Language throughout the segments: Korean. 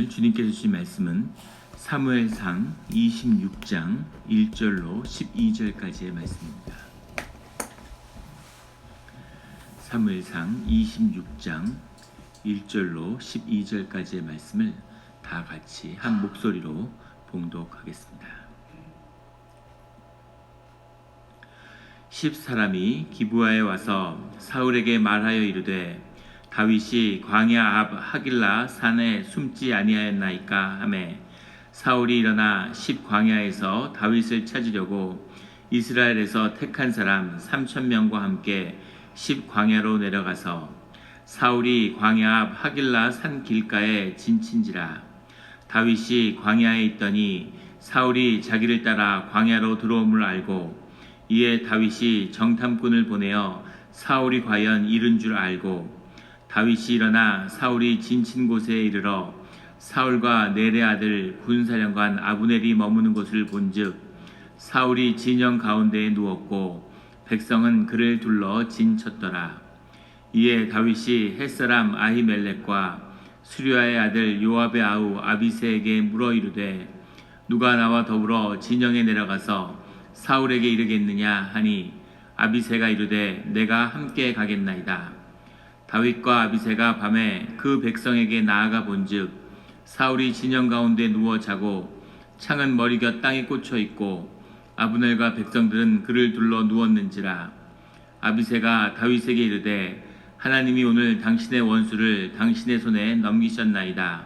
오늘 주님께서 주신 말씀은 사무엘상 26장 1절로 12절까지의 말씀입니다. 사무엘상 26장 1절로 12절까지의 말씀을 다 같이 한 목소리로 봉독하겠습니다. 10사람이 기브아에 와서 사울에게 말하여 이르되 다윗이 광야 앞 하길라 산에 숨지 아니하였나이까 하매 사울이 일어나 10광야에서 다윗을 찾으려고 이스라엘에서 택한 사람 3,000명과 함께 10광야로 내려가서 사울이 광야 앞 하길라 산 길가에 진친지라. 다윗이 광야에 있더니 사울이 자기를 따라 광야로 들어옴을 알고 이에 다윗이 정탐꾼을 보내어 사울이 과연 이른 줄 알고 다윗이 일어나 사울이 진친 곳에 이르러 사울과 네레 아들 군사령관 아브넬이 머무는 곳을 본즉 사울이 진영 가운데에 누웠고 백성은 그를 둘러 진쳤더라. 이에 다윗이 햇사람 아히멜렉과 수리아의 아들 요압의 아우 아비새에게 물어 이르되 누가 나와 더불어 진영에 내려가서 사울에게 이르겠느냐 하니 아비새가 이르되 내가 함께 가겠나이다. 다윗과 아비새가 밤에 그 백성에게 나아가 본즉 사울이 진영 가운데 누워 자고 창은 머리곁 땅에 꽂혀 있고 아브넬과 백성들은 그를 둘러 누웠는지라. 아비새가 다윗에게 이르되 하나님이 오늘 당신의 원수를 당신의 손에 넘기셨나이다.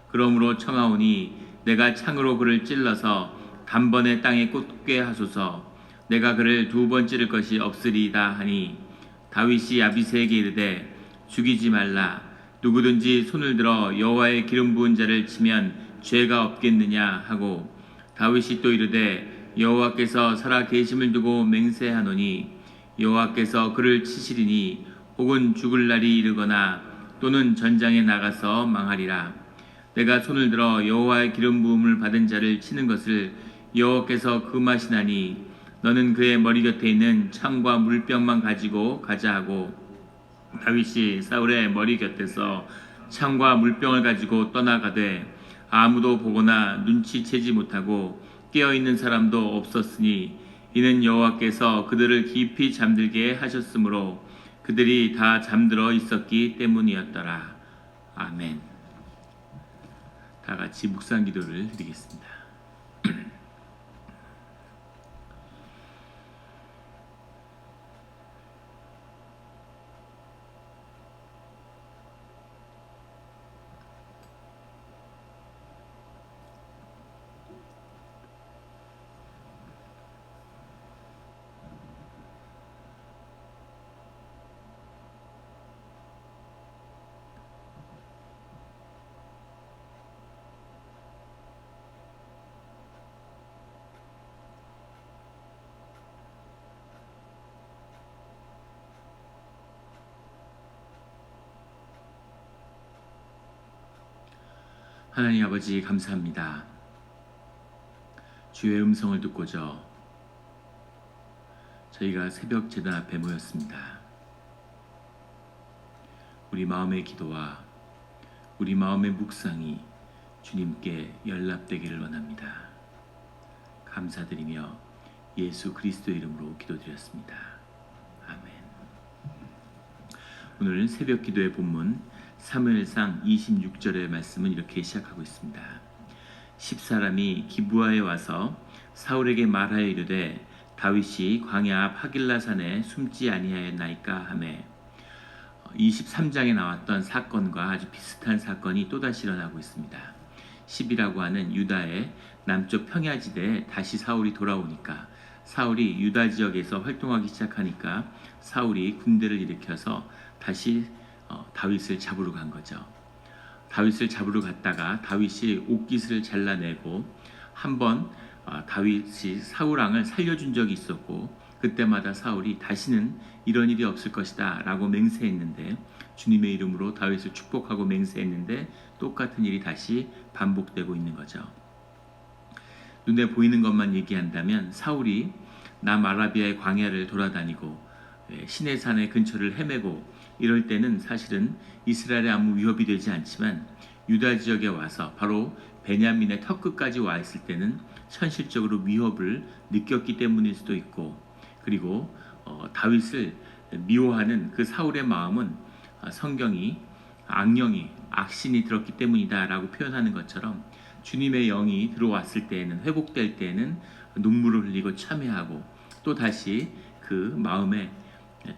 그러므로 청하오니 내가 창으로 그를 찔러서 단번에 땅에 꽂게 하소서. 내가 그를 2번 찌를 것이 없으리이다 하니 다윗이 아비새에게 이르되 죽이지 말라. 누구든지 손을 들어 여호와의 기름 부은 자를 치면 죄가 없겠느냐 하고 다윗이 또 이르되 여호와께서 살아 계심을 두고 맹세하노니 여호와께서 그를 치시리니 혹은 죽을 날이 이르거나 또는 전장에 나가서 망하리라. 내가 손을 들어 여호와의 기름 부음을 받은 자를 치는 것을 여호와께서 금하시나니 너는 그의 머리 곁에 있는 창과 물병만 가지고 가자 하고 다윗이 사울의 머리 곁에서 창과 물병을 가지고 떠나가되 아무도 보거나 눈치채지 못하고 깨어있는 사람도 없었으니 이는 여호와께서 그들을 깊이 잠들게 하셨으므로 그들이 다 잠들어 있었기 때문이었더라. 아멘. 다 같이 묵상 기도를 드리겠습니다. 하나님 아버지 감사합니다. 주의 음성을 듣고자 저희가 새벽 제단 앞에 모였습니다. 우리 마음의 기도와 우리 마음의 묵상이 주님께 연락되기를 원합니다. 감사드리며 예수 그리스도의 이름으로 기도드렸습니다. 아멘. 오늘 새벽 기도의 본문 사무엘상 26절의 말씀은 이렇게 시작하고 있습니다. 10사람이 기브아에 와서 사울에게 말하여 이르되 다윗이 광야 앞 하길라 산에 숨지 아니하였나이까 하매 23장에 나왔던 사건과 아주 비슷한 사건이 또다시 일어나고 있습니다. 10이라고 하는 유다의 남쪽 평야지대에 다시 사울이 돌아오니까 사울이 유다 지역에서 활동하기 시작하니까 사울이 군대를 일으켜서 다시 다윗을 잡으러 간 거죠. 다윗을 잡으러 갔다가 다윗이 옷깃을 잘라내고 한번 다윗이 사울 왕을 살려준 적이 있었고 그때마다 사울이 다시는 이런 일이 없을 것이다 라고 맹세했는데 주님의 이름으로 다윗을 축복하고 맹세했는데 똑같은 일이 다시 반복되고 있는 거죠. 눈에 보이는 것만 얘기한다면 사울이 남아라비아의 광야를 돌아다니고 시내산의 근처를 헤매고 이럴 때는 사실은 이스라엘에 아무 위협이 되지 않지만 유다 지역에 와서 바로 베냐민의 턱끝까지 와 있을 때는 현실적으로 위협을 느꼈기 때문일 수도 있고, 그리고 다윗을 미워하는 그 사울의 마음은 성경이 악령이 악신이 들었기 때문이다라고 표현하는 것처럼 주님의 영이 들어왔을 때에는, 회복될 때에는 눈물을 흘리고 참회하고 또 다시 그 마음에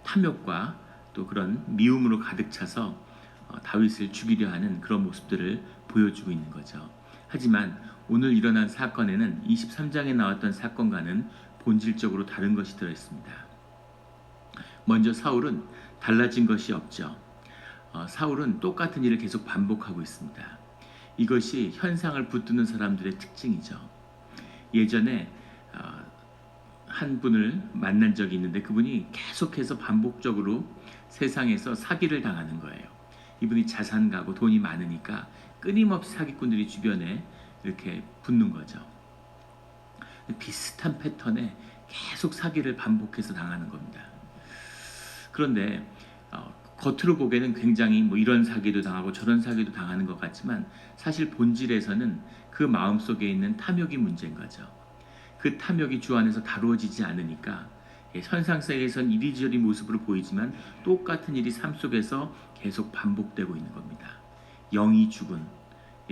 탐욕과 또 그런 미움으로 가득 차서 다윗을 죽이려 하는 그런 모습들을 보여주고 있는 거죠. 하지만 오늘 일어난 사건에는 23장에 나왔던 사건과는 본질적으로 다른 것이 들어있습니다. 먼저 사울은 달라진 것이 없죠. 사울은 똑같은 일을 계속 반복하고 있습니다. 이것이 현상을 붙드는 사람들의 특징이죠. 예전에 한 분을 만난 적이 있는데 그분이 계속해서 반복적으로 세상에서 사기를 당하는 거예요. 이분이 자산가고 돈이 많으니까 끊임없이 사기꾼들이 주변에 이렇게 붙는 거죠. 비슷한 패턴에 계속 사기를 반복해서 당하는 겁니다. 그런데 겉으로 보기에는 굉장히 뭐 이런 사기도 당하고 저런 사기도 당하는 것 같지만 사실 본질에서는 그 마음속에 있는 탐욕이 문제인 거죠. 그 탐욕이 주 안에서 다루어지지 않으니까 현상세계에선 이리저리 모습으로 보이지만 똑같은 일이 삶 속에서 계속 반복되고 있는 겁니다. 영이 죽은,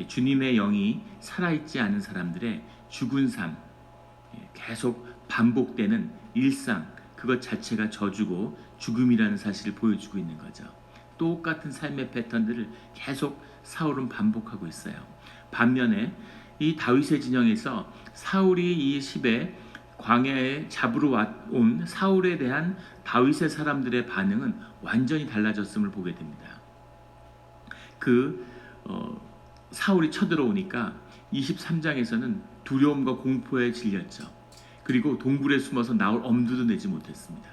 주님의 영이 살아있지 않은 사람들의 죽은 삶, 계속 반복되는 일상, 그것 자체가 저주고 죽음이라는 사실을 보여주고 있는 거죠. 똑같은 삶의 패턴들을 계속 사울은 반복하고 있어요. 반면에 이 다윗의 진영에서 사울이 이 10에 광야에 잡으러 온 사울에 대한 다윗의 사람들의 반응은 완전히 달라졌음을 보게 됩니다. 사울이 쳐들어오니까 23장에서는 두려움과 공포에 질렸죠. 그리고 동굴에 숨어서 나올 엄두도 내지 못했습니다.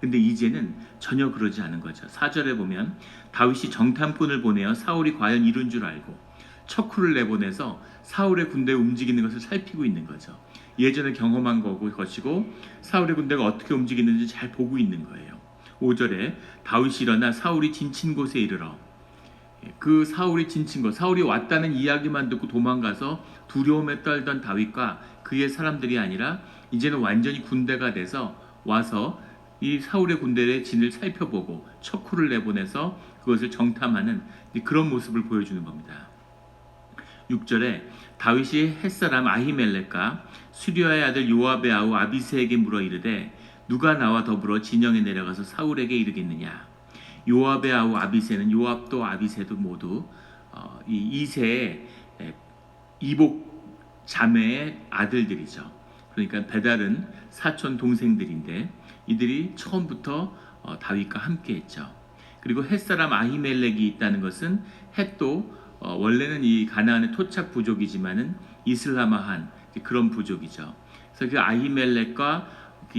근데 이제는 전혀 그러지 않은 거죠. 4절에 보면 다윗이 정탐꾼을 보내어 사울이 과연 이룬 줄 알고 척후를 내보내서 사울의 군대가 움직이는 것을 살피고 있는 거죠. 예전에 경험한 것이고 사울의 군대가 어떻게 움직이는지 잘 보고 있는 거예요. 5절에 다윗이 일어나 사울이 진친 곳에 이르러, 그 사울이 진친 곳, 사울이 왔다는 이야기만 듣고 도망가서 두려움에 떨던 다윗과 그의 사람들이 아니라 이제는 완전히 군대가 돼서 와서 이 사울의 군대의 진을 살펴보고 척후를 내보내서 그것을 정탐하는 그런 모습을 보여주는 겁니다. 6절에 다윗이 햇사람 아히멜렉과 수리아의 아들 요압의 아우 아비새에게 물어 이르되 누가 나와 더불어 진영에 내려가서 사울에게 이르겠느냐. 요압의 아우 아비새는 요압도 아비새도 모두 이 이새의 이복 자매의 아들들이죠. 그러니까 배달은 사촌 동생들인데 이들이 처음부터 다윗과 함께했죠. 그리고 햇사람 아히멜렉이 있다는 것은 햇도 원래는 이 가나안의 토착 부족이지만은 이슬람화한 그런 부족이죠. 그래서 그 아히멜렉과 그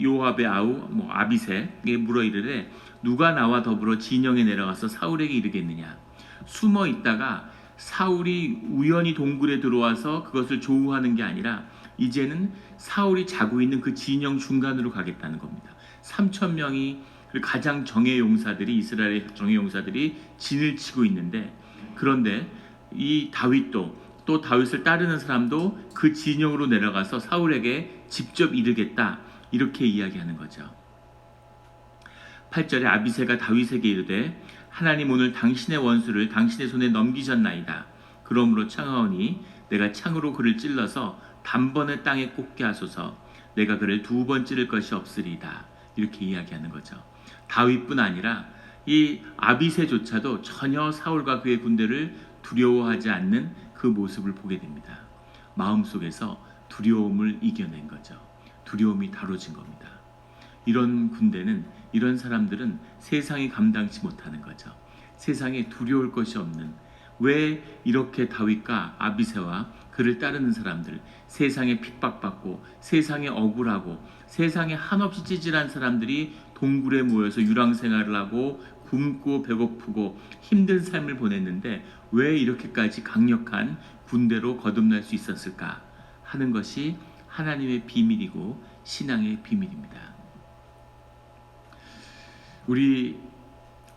요압의 아우 아비새에게 물어 이르되 누가 나와 더불어 진영에 내려가서 사울에게 이르겠느냐. 숨어 있다가 사울이 우연히 동굴에 들어와서 그것을 조우하는 게 아니라 이제는 사울이 자고 있는 그 진영 중간으로 가겠다는 겁니다. 3,000명이 가장 정예 용사들이, 이스라엘의 정예 용사들이 진을 치고 있는데, 그런데 이 다윗도 또 다윗을 따르는 사람도 그 진영으로 내려가서 사울에게 직접 이르겠다, 이렇게 이야기하는 거죠. 8절에 아비새가 다윗에게 이르되 하나님 오늘 당신의 원수를 당신의 손에 넘기셨나이다. 그러므로 청하오니 내가 창으로 그를 찔러서 단번에 땅에 꽂게 하소서. 내가 그를 2번 찌를 것이 없으리다. 이렇게 이야기하는 거죠. 다윗뿐 아니라 이 아비새조차도 전혀 사울과 그의 군대를 두려워하지 않는 그 모습을 보게 됩니다. 마음속에서 두려움을 이겨낸 거죠. 두려움이 다뤄진 겁니다. 이런 군대는, 이런 사람들은 세상이 감당치 못하는 거죠. 세상에 두려울 것이 없는, 왜 이렇게 다윗과 아비새와 그를 따르는 사람들, 세상에 핍박받고 세상에 억울하고 세상에 한없이 찌질한 사람들이 동굴에 모여서 유랑생활을 하고 굶고 배고프고 힘든 삶을 보냈는데 왜 이렇게까지 강력한 군대로 거듭날 수 있었을까 하는 것이 하나님의 비밀이고 신앙의 비밀입니다. 우리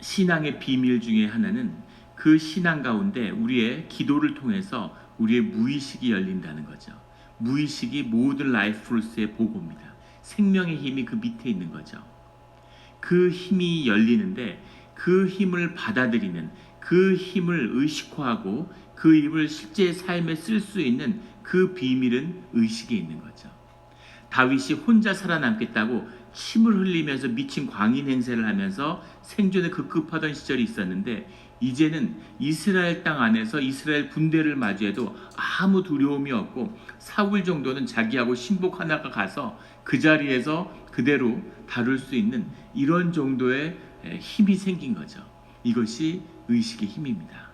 신앙의 비밀 중에 하나는 그 신앙 가운데 우리의 기도를 통해서 우리의 무의식이 열린다는 거죠. 무의식이 모든 라이프 포스의 보고입니다. 생명의 힘이 그 밑에 있는 거죠. 그 힘이 열리는데 그 힘을 받아들이는, 그 힘을 의식화하고 그 힘을 실제 삶에 쓸 수 있는 그 비밀은 의식에 있는 거죠. 다윗이 혼자 살아남겠다고 침을 흘리면서 미친 광인 행세를 하면서 생존에 급급하던 시절이 있었는데, 이제는 이스라엘 땅 안에서 이스라엘 군대를 마주해도 아무 두려움이 없고 사울 정도는 자기하고 신복 하나가 가서 그 자리에서 그대로 다룰 수 있는 이런 정도의 힘이 생긴 거죠. 이것이 의식의 힘입니다.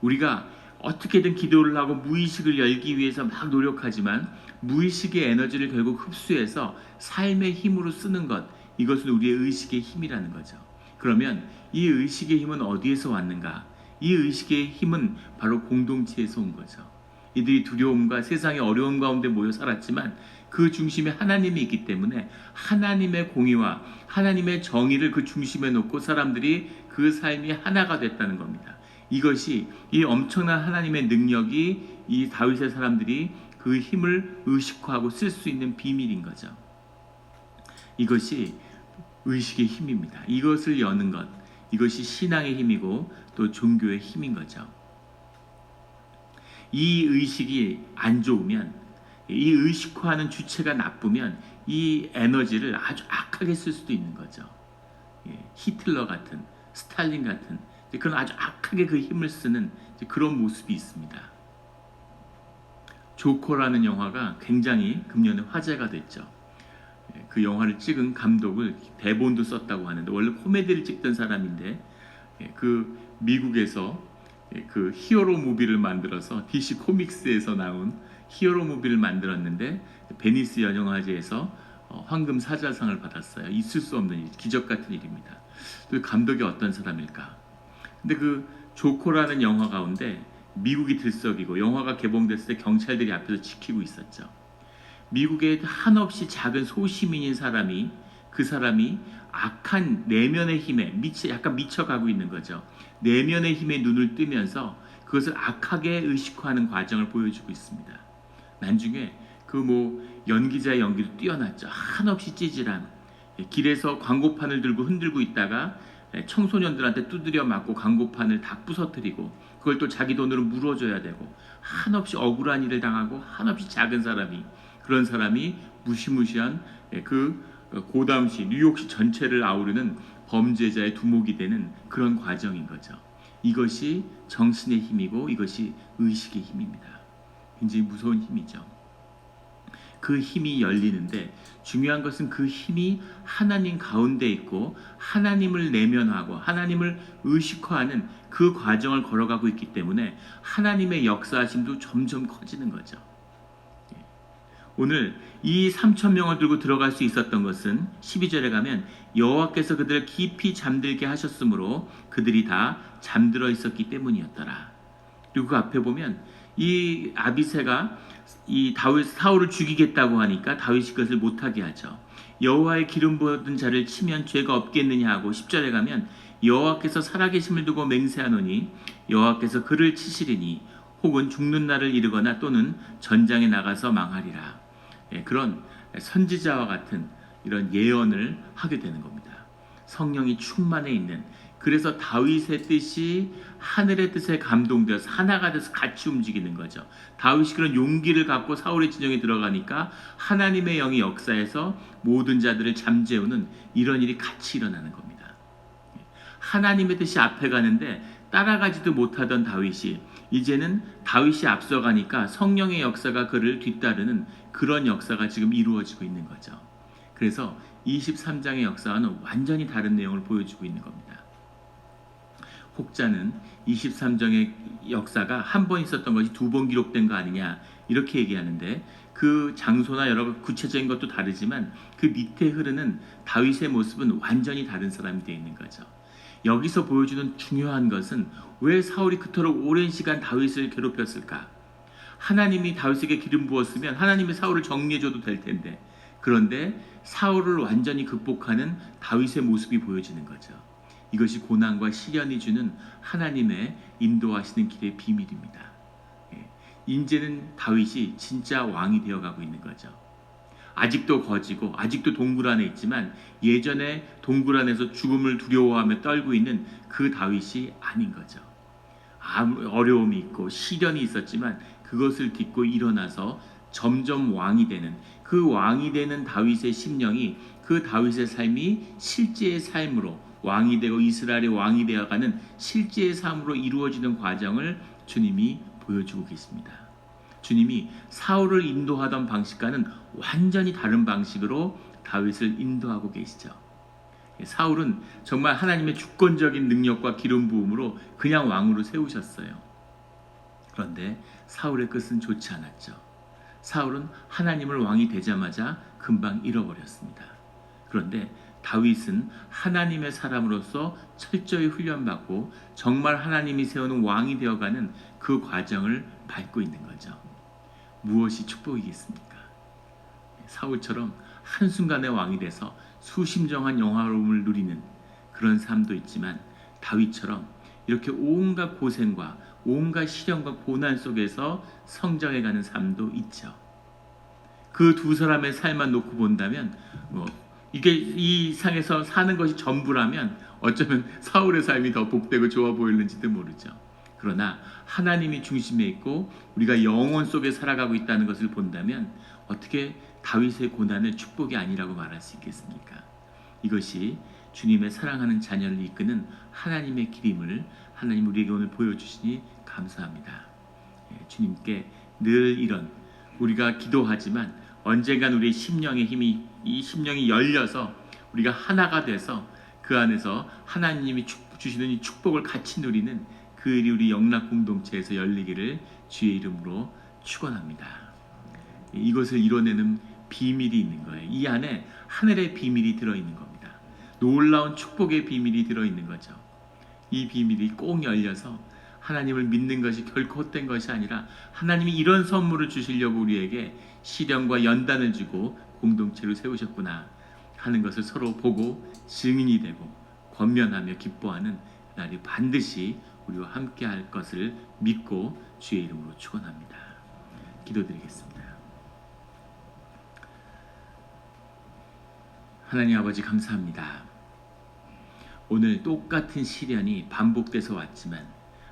우리가 어떻게든 기도를 하고 무의식을 열기 위해서 막 노력하지만 무의식의 에너지를 결국 흡수해서 삶의 힘으로 쓰는 것, 이것은 우리의 의식의 힘이라는 거죠. 그러면 이 의식의 힘은 어디에서 왔는가? 이 의식의 힘은 바로 공동체에서 온 거죠. 이들이 두려움과 세상의 어려움 가운데 모여 살았지만 그 중심에 하나님이 있기 때문에 하나님의 공의와 하나님의 정의를 그 중심에 놓고 사람들이 그 삶이 하나가 됐다는 겁니다. 이것이, 이 엄청난 하나님의 능력이 이 다윗의 사람들이 그 힘을 의식화하고 쓸 수 있는 비밀인 거죠. 이것이 의식의 힘입니다. 이것을 여는 것, 이것이 신앙의 힘이고 또 종교의 힘인 거죠. 이 의식이 안 좋으면, 이 의식화하는 주체가 나쁘면 이 에너지를 아주 악하게 쓸 수도 있는 거죠. 히틀러 같은, 스탈린 같은 그런 아주 악하게 그 힘을 쓰는 그런 모습이 있습니다. 조커라는 영화가 굉장히 금년에 화제가 됐죠. 그 영화를 찍은 감독을 대본도 썼다고 하는데, 원래 코미디를 찍던 사람인데 그 미국에서 그 히어로 무비를 만들어서 DC 코믹스에서 나온 히어로 무비를 만들었는데 베니스 연영화제에서 황금 사자상을 받았어요. 있을 수 없는 일, 기적 같은 일입니다. 그 감독이 어떤 사람일까? 근데 그 조커라는 영화 가운데 미국이 들썩이고 영화가 개봉됐을 때 경찰들이 앞에서 지키고 있었죠. 미국의 한없이 작은 소시민인 사람이, 그 사람이 악한 내면의 힘에 약간 미쳐가고 있는 거죠. 내면의 힘에 눈을 뜨면서 그것을 악하게 의식화하는 과정을 보여주고 있습니다. 나중에 그 연기자의 연기도 뛰어났죠. 한없이 찌질한, 길에서 광고판을 들고 흔들고 있다가 청소년들한테 두드려 맞고 광고판을 다 부서뜨리고 그걸 또 자기 돈으로 물어줘야 되고, 한없이 억울한 일을 당하고 한없이 작은 사람이, 그런 사람이 무시무시한 그 고담시, 뉴욕시 전체를 아우르는 범죄자의 두목이 되는 그런 과정인 거죠. 이것이 정신의 힘이고 이것이 의식의 힘입니다. 굉장히 무서운 힘이죠. 그 힘이 열리는데 중요한 것은 그 힘이 하나님 가운데 있고 하나님을 내면화하고 하나님을 의식화하는 그 과정을 걸어가고 있기 때문에 하나님의 역사하심도 점점 커지는 거죠. 오늘 이 3,000명을 들고 들어갈 수 있었던 것은 12절에 가면 여호와께서 그들을 깊이 잠들게 하셨으므로 그들이 다 잠들어 있었기 때문이었더라. 그리고 그 앞에 보면 이 아비새가 이 사울을 죽이겠다고 하니까 다윗이 그것을 못하게 하죠. 여호와의 기름 부어둔 자를 치면 죄가 없겠느냐 하고 10절에 가면 여호와께서 살아계심을 두고 맹세하노니 여호와께서 그를 치시리니 혹은 죽는 날을 이르거나 또는 전장에 나가서 망하리라. 그런 선지자와 같은 이런 예언을 하게 되는 겁니다. 성령이 충만해 있는, 그래서 다윗의 뜻이 하늘의 뜻에 감동되어서 하나가 돼서 같이 움직이는 거죠. 다윗이 그런 용기를 갖고 사울의 진영에 들어가니까 하나님의 영이 역사해서 모든 자들을 잠재우는 이런 일이 같이 일어나는 겁니다. 하나님의 뜻이 앞에 가는데 따라가지도 못하던 다윗이 이제는 다윗이 앞서가니까 성령의 역사가 그를 뒤따르는 그런 역사가 지금 이루어지고 있는 거죠. 그래서 23장의 역사와는 완전히 다른 내용을 보여주고 있는 겁니다. 혹자는 23장의 역사가 한 번 있었던 것이 두 번 기록된 거 아니냐 이렇게 얘기하는데, 그 장소나 여러 구체적인 것도 다르지만 그 밑에 흐르는 다윗의 모습은 완전히 다른 사람이 되어 있는 거죠. 여기서 보여주는 중요한 것은 왜 사울이 그토록 오랜 시간 다윗을 괴롭혔을까? 하나님이 다윗에게 기름 부었으면 하나님이 사울을 정리해줘도 될 텐데, 그런데 사울을 완전히 극복하는 다윗의 모습이 보여지는 거죠. 이것이 고난과 시련이 주는 하나님의 인도하시는 길의 비밀입니다. 이제는 다윗이 진짜 왕이 되어가고 있는 거죠. 아직도 거지고 아직도 동굴 안에 있지만 예전에 동굴 안에서 죽음을 두려워하며 떨고 있는 그 다윗이 아닌 거죠. 어려움이 있고 시련이 있었지만 그것을 딛고 일어나서 점점 왕이 되는, 그 왕이 되는 다윗의 심령이, 그 다윗의 삶이 실제의 삶으로 왕이 되고 이스라엘의 왕이 되어가는 실제의 삶으로 이루어지는 과정을 주님이 보여주고 계십니다. 주님이 사울을 인도하던 방식과는 완전히 다른 방식으로 다윗을 인도하고 계시죠. 사울은 정말 하나님의 주권적인 능력과 기름 부음으로 그냥 왕으로 세우셨어요. 그런데 사울의 끝은 좋지 않았죠. 사울은 하나님을 왕이 되자마자 금방 잃어버렸습니다. 그런데 다윗은 하나님의 사람으로서 철저히 훈련받고 정말 하나님이 세우는 왕이 되어가는 그 과정을 밟고 있는 거죠. 무엇이 축복이겠습니까? 사울처럼 한순간에 왕이 돼서 수심정한 영화로움을 누리는 그런 삶도 있지만 다윗처럼 이렇게 온갖 고생과 온갖 시련과 고난 속에서 성장해가는 삶도 있죠. 그 두 사람의 삶만 놓고 본다면 이게 이 상에서 사는 것이 전부라면 어쩌면 사울의 삶이 더 복되고 좋아 보이는지도 모르죠. 그러나 하나님이 중심에 있고 우리가 영혼 속에 살아가고 있다는 것을 본다면 어떻게 다윗의 고난을 축복이 아니라고 말할 수 있겠습니까? 이것이 주님의 사랑하는 자녀를 이끄는 하나님의 길임을 하나님 우리에게 오늘 보여주시니 감사합니다. 주님께 늘 이런 우리가 기도하지만 언젠간 우리의 심령의 힘이, 이 심령이 열려서 우리가 하나가 돼서 그 안에서 하나님이 주시는 이 축복을 같이 누리는 그 일이 우리 영락 공동체에서 열리기를 주의 이름으로 축원합니다. 이것을 이뤄내는 비밀이 있는 거예요. 이 안에 하늘의 비밀이 들어있는 겁니다. 놀라운 축복의 비밀이 들어있는 거죠. 이 비밀이 꼭 열려서 하나님을 믿는 것이 결코 헛된 것이 아니라 하나님이 이런 선물을 주시려고 우리에게 시련과 연단을 주고 공동체를 세우셨구나 하는 것을 서로 보고 증인이 되고 권면하며 기뻐하는 날이 반드시 우리와 함께 할 것을 믿고 주의 이름으로 축원합니다. 기도드리겠습니다. 하나님 아버지 감사합니다. 오늘 똑같은 시련이 반복돼서 왔지만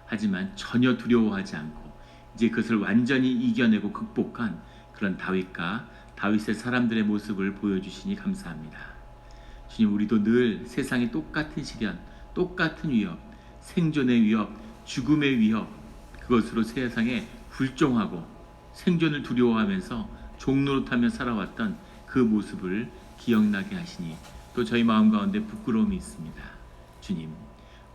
하지만 전혀 두려워하지 않고 이제 그것을 완전히 이겨내고 극복한 그런 다윗과 다윗의 사람들의 모습을 보여주시니 감사합니다. 주님, 우리도 늘 세상의 똑같은 시련, 똑같은 위협, 생존의 위협, 죽음의 위협, 그것으로 세상에 불종하고 생존을 두려워하면서 종노릇하며 살아왔던 그 모습을 기억나게 하시니 또 저희 마음 가운데 부끄러움이 있습니다. 주님,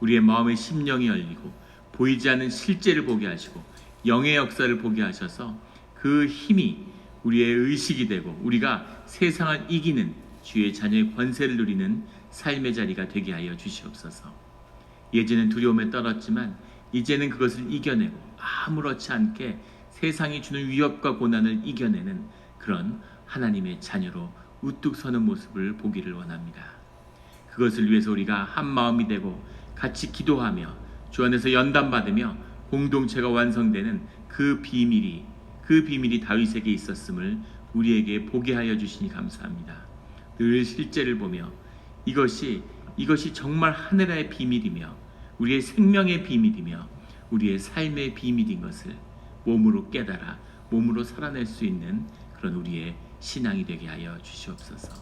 우리의 마음의 심령이 열리고 보이지 않는 실제를 보게 하시고 영의 역사를 보게 하셔서 그 힘이 우리의 의식이 되고 우리가 세상을 이기는 주의 자녀의 권세를 누리는 삶의 자리가 되게 하여 주시옵소서. 예전엔 두려움에 떨었지만 이제는 그것을 이겨내고 아무렇지 않게 세상이 주는 위협과 고난을 이겨내는 그런 하나님의 자녀로 우뚝 서는 모습을 보기를 원합니다. 그것을 위해서 우리가 한 마음이 되고 같이 기도하며 주 안에서 연단받으며 공동체가 완성되는 그 비밀이 다윗에게 있었음을 우리에게 보게 하여 주시니 감사합니다. 늘 실제를 보며 이것이 정말 하늘의 비밀이며 우리의 생명의 비밀이며 우리의 삶의 비밀인 것을 몸으로 깨달아 몸으로 살아낼 수 있는 그런 우리의 신앙이 되게 하여 주시옵소서.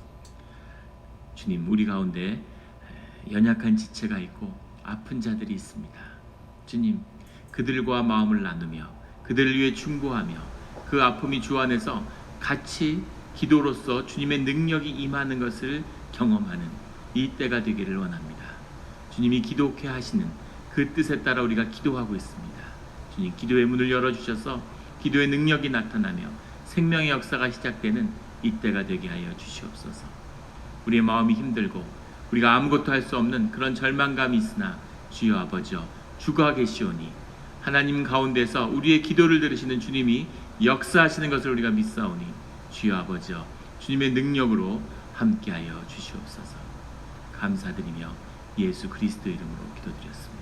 주님, 우리 가운데 연약한 지체가 있고 아픈 자들이 있습니다. 주님, 그들과 마음을 나누며 그들을 위해 중보하며 그 아픔이 주 안에서 같이 기도로서 주님의 능력이 임하는 것을 경험하는 이 때가 되기를 원합니다. 주님이 기도케 하시는 그 뜻에 따라 우리가 기도하고 있습니다. 주님, 기도의 문을 열어주셔서 기도의 능력이 나타나며 생명의 역사가 시작되는 이 때가 되게 하여 주시옵소서. 우리의 마음이 힘들고 우리가 아무것도 할 수 없는 그런 절망감이 있으나 주여 아버지여 주가 계시오니 하나님 가운데서 우리의 기도를 들으시는 주님이 역사하시는 것을 우리가 믿사오니 주여 아버지여 주님의 능력으로 함께하여 주시옵소서. 감사드리며 예수 그리스도 이름으로 기도드렸습니다.